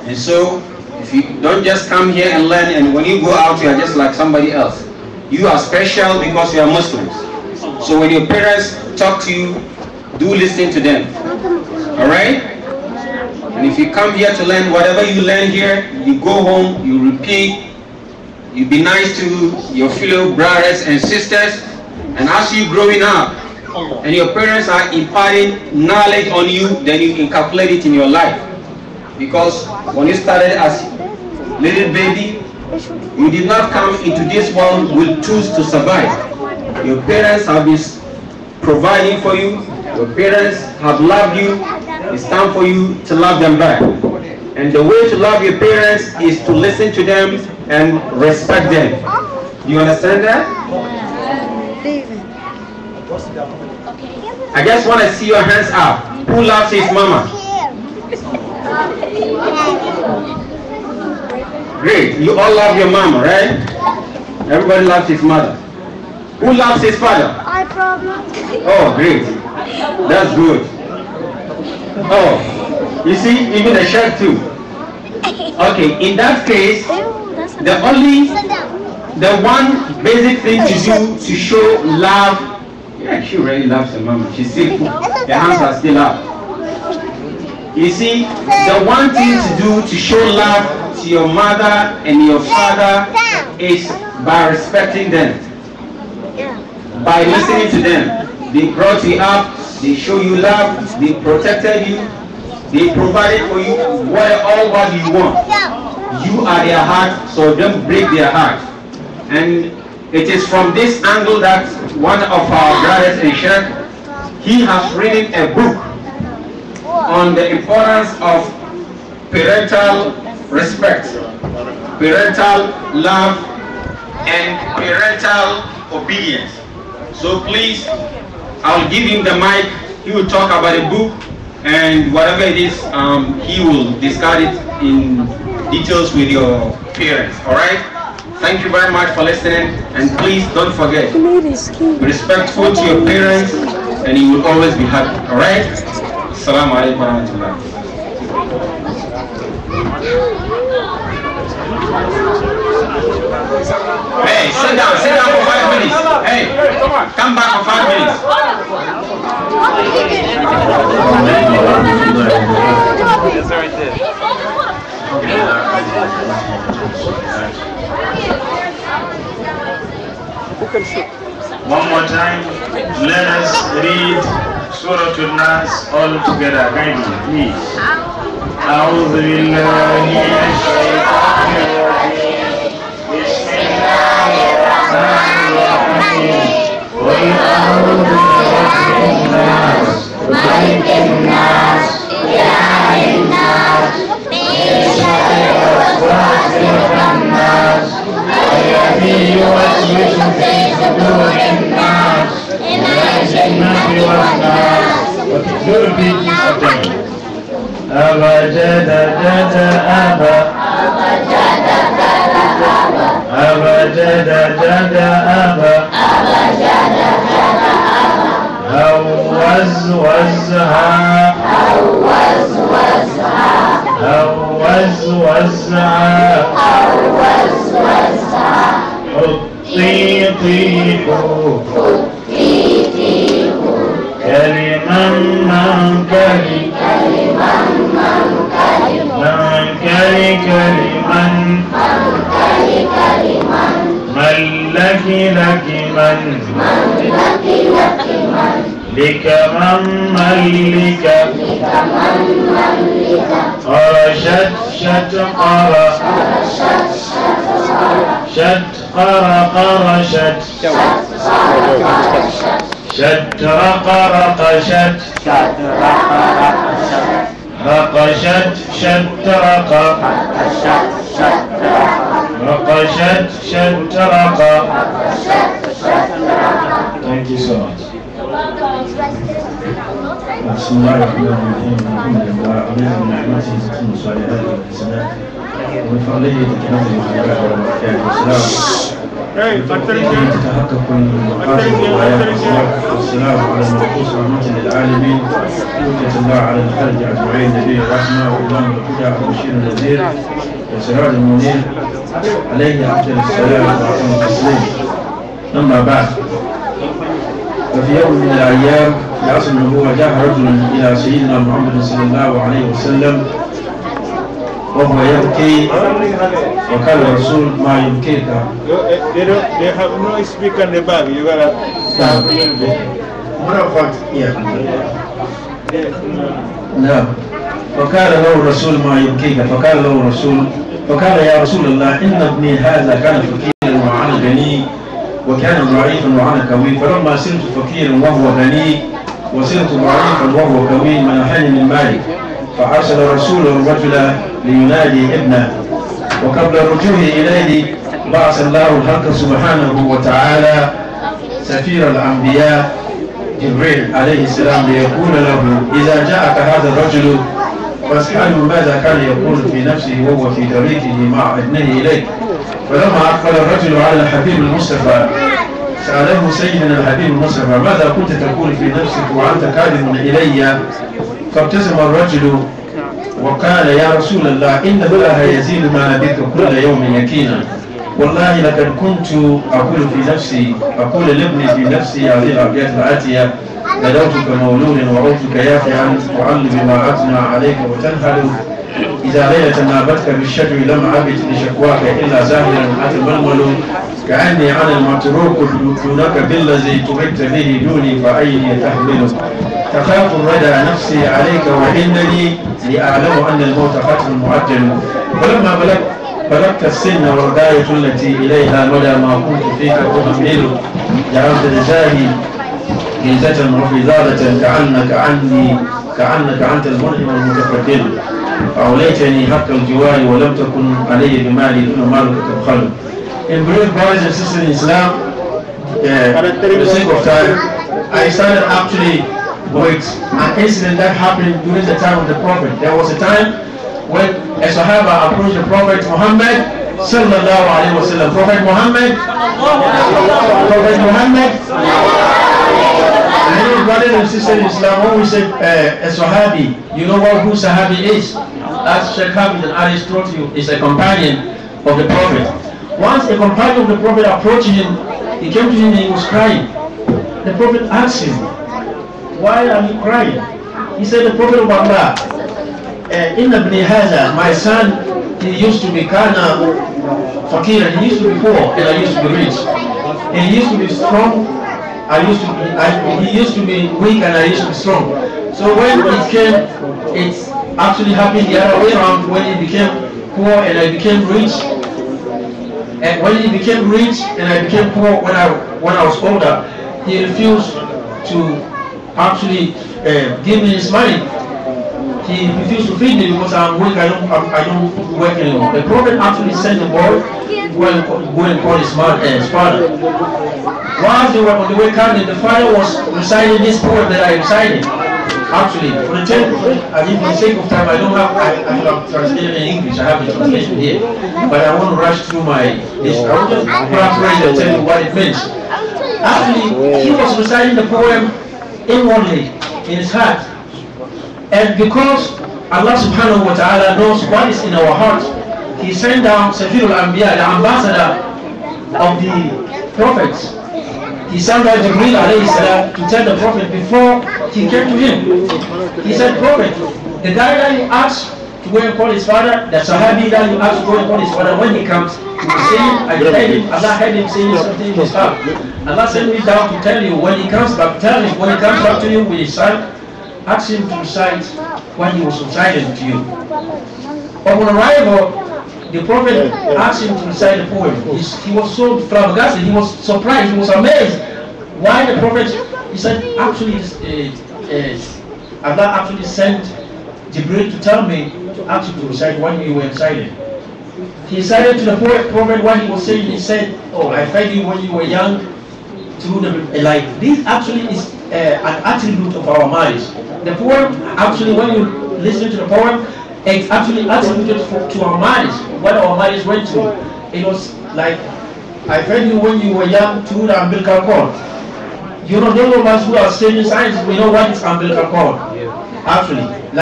And so, if you don't just come here and learn, and when you go out, you are just like somebody else. You are special because you are Muslims. So when your parents talk to you, do listen to them. Alright? And if you come here to learn, whatever you learn here, you go home, you repeat, you be nice to your fellow brothers and sisters. And as you growing up, and your parents are imparting knowledge on you, then you can calculate it in your life. Because when you started as little baby, you did not come into this world with tools to survive. Your parents have been providing for you. Your parents have loved you. It's time for you to love them back. And the way to love your parents is to listen to them and respect them. You understand that? I just want to see your hands up. Who loves his mama? Great. You all love your mama, right? Everybody loves his mother. Who loves his father? I probably. Oh, great. That's good. Oh, you see, even the shirt too. Okay, in that case, the one basic thing to do to show love. Yeah, she really loves her mama. She's still, the hands are still up. You see, the one thing to do to show love to your mother and your father is by respecting them, by listening to them. They brought you up, they show you love, they protected you, they provided for you all what you want. You are their heart, so don't break their heart. And it is from this angle that one of our brothers in church, he has written a book on the importance of parental respect, parental love, and parental obedience. So please, I'll give him the mic. He will talk about the book, and whatever it is, he will discuss it in details with your parents. All right? Thank you very much for listening, and please don't forget, be respectful to your parents, and you will always be happy. All right? Assalamu alaikum warahmatullahi. Hey, sit down for 5 minutes. Hey, come back for 5 minutes. One more time, let us read Surah An-Nas all together, kindly, please. أعوذ بالله من الشيطان الرجيم. بسم الله الرحمن الرحيم. قل أعوذ برب الناس ملك الناس إله الناس من شر الوسواس الخناس الذي يوسوس في صدور الناس من الجنة والناس. أبجد جد أبا أبجد جد أبا هوز وزها هوز وزها حطي طيحو كلما من كلم من كلما من لك من لك من لك قرشت شت قرى شت قرى قرشت شت رق شت رقشت شت رق رقشت شت رق. Thank you so much. بسم الله الرحمن الرحيم. الحمد لله عليه نعمته تتم الصالحات والحسنات ومن فضله تتنزل الخيرات والبركات. والسلام تتحقق المقاصد والغايات والصلاة والسلام على المبعوث رحمة للعالمين حجة الله على الخلق أجمعين نبي الرحمة وإمام الهدى وبشير النذير وسراج المنير عليه أفضل الصلاة وأتم التسليم. أما بعد، ففي يوم من الأيام في عصر النبوة جاء رجل إلى سيدنا محمد صلى الله عليه وسلم وهو يبكي وقال الرسول ما يبكيك. They have no speaker in the back. You gotta sound a little bit. نعم. فقال له الرسول ما يبكيك. فقال له الرسول فقال يا رسول الله إن ابني هذا كان فقيرا وأنا غني وكان ضعيفا وأنا قوي، فلما صرت فقيرا وهو غني وصرت ضعيفا وهو قوي منحني من مالي. فأرسل الرسول الرجل لينادي ابنه، وقبل رجوعه إليه بعث الله الحق سبحانه وتعالى سفير الأنبياء جبريل عليه السلام ليقول له إذا جاءك هذا الرجل فاسأله ماذا كان يقول في نفسه وهو في طريقه مع ابنه إليك. فلما أقبل الرجل على الحبيب المصطفى سأله سيدنا الحبيب المصطفى ماذا كنت تقول في نفسك وأنت كاذب إلي؟ فابتسم الرجل وقال يا رسول الله إن الله يزيد ما بك كل يوم يقينا، والله لقد كنت أقول في نفسي لابني في نفسي هذه الأبيات الآتية بدوتك مولود وعوتك يافعا وعل بما أثنى عليك وتنهل إذا ليلة نابتك بالشجر لم أبت لشكواك إلا زاهرا أتململ كأني أنا المتروك دونك بالذي تغبت به دوني فأيني تحمل تخاف الردى نفسي عليك وإنني لأعلم أن الموت خطر مؤجل. ولما بلغت السن والغاية التي إليها مدى ما كنت فيك أهمل جعلت رجاهي جيزة وفضالة كأنك أنت المنعم المتفضل فأوليتني حق الجوار ولم تكن علي بمالي دون مالك تبخل. In brief, brothers and sisters in Islam, for the sake of time, I started actually with an incident that happened during the time of the Prophet. There was a time when a Sahaba approached the Prophet Muhammad sallallahu alaihi wasallam. Prophet Muhammad. And brothers and sisters in Islam, when we say a Sahabi, you know who Sahabi is? That's Sheikh Hamid al-Aristotle is a companion of the Prophet. Once a companion of the Prophet approached him, he came to him and he was crying. The Prophet asked him, why are you crying? He said, the Prophet of Allah, Inna ibni hadha, my son, he used to be kana fakir, he used to be poor and I used to be rich. And he used to be strong, he used to be weak and I used to be strong. So when it came, it's actually happened the other way around. When he became poor and I became rich, and when he became rich and I became poor when I was older, he refused to actually give me his money. He refused to feed me because I'm weak. I don't work anymore. The Prophet actually sent the boy go and call his father. While they were on the way coming, the father was reciting this poem that I recited. Actually, for the sake of time, I have translated in English. I have the translation here, but I won't rush through this. I will just paraphrase and tell you what it means. Actually, he was reciting the poem inwardly in his heart, and because Allah subhanahu wa ta'ala knows what is in our heart, he sent down Safir al-Anbiya, the ambassador of the prophets. He sent out Jibreel alayhi salam to tell the Prophet before he came to him. He said, Prophet, the guy that you asked to go and call his father, the Sahabi that you asked to go and call his father, when he comes, he will say, I tell him, Allah had him saying something in his heart. Allah sent me down to tell you, when he comes back, tell him, when he comes back to you with his son, ask him to recite what he was reciting to you. Upon arrival, the Prophet asked him to recite the poem. He was so flabbergasted, he was surprised, he was amazed. Why the Prophet, he said, actually, Allah actually sent Jibreel to tell me to ask you to recite what you were reciting. He recited to the Prophet what he was saying. He said, oh, I fed you when you were young through the light. This actually is an attribute of our marriage. The poem, actually, when you listen to the poem, it's actually attributed to our marriage, what our marriage went through. It was like I fed you when you were young through the umbilical cord. You know, those of us who are studying science, we know what is umbilical cord, actually.